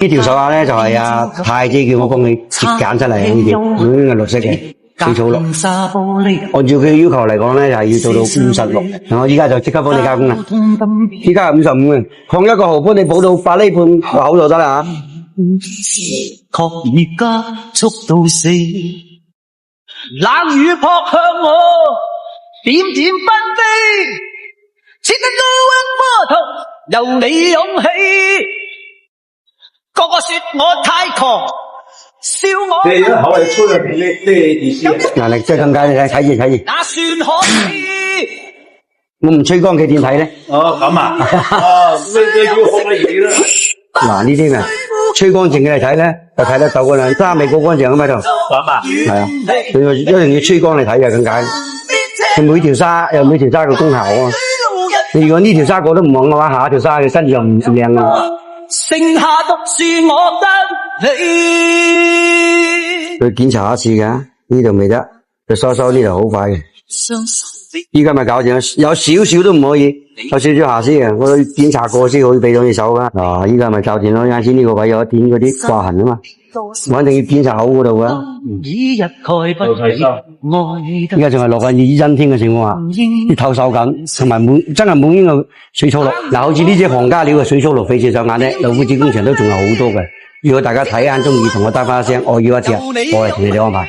呢條手鐲咧就係阿太姐叫我幫佢切揀出嚟呢條，係綠色嘅水草綠。按照佢嘅要求嚟講咧，就係要做到56。我依家就即刻幫你加工啦，依家係55嘅，放一個毫幫你補到8厘半個口就得啦嚇。確已加速到4，冷雨撲向我，點點紛飛，似得高溫波濤，由你湧起。個個說我太狂，笑我。對，好嚟出嚟呢意思。嗱，你即係咁解，你睇住。那算可以。我唔吹乾佢點睇咧？哦，咁啊，你要學嘅嘢啦。嗱呢啲啊，吹乾淨嘅嚟睇咧，就睇得到噶啦。渣未過乾淨咁喺度。咁啊，係啊，佢一定要吹乾嚟睇嘅，咁解。佢每條沙有每條沙嘅功效啊。你如果呢條沙過都唔旺嘅話，下一條沙嘅身子又唔靚啊。剩下獨是我得你。佢檢查一次嘅，呢度未得，佢收呢度好快嘅。依家咪搞掂啦，有少少都唔可以，有少少瑕疵嘅，我檢查過先可以俾到你手噶。嗱，依家咪搞掂咯，啱先呢個位有一點嗰啲刮痕啊嘛，我一定要檢查好嗰度噶。依家仲係落緊雨陰天嘅情況下，啲頭手緊，同埋真係滿呢個水草綠。嗱，好似呢隻行家料嘅水草綠翡翠手鐲咧，老夫子工場都仲有好多嘅。如果大家睇啱中意，同我打返一聲，我要一隻，我嚟同你哋安排。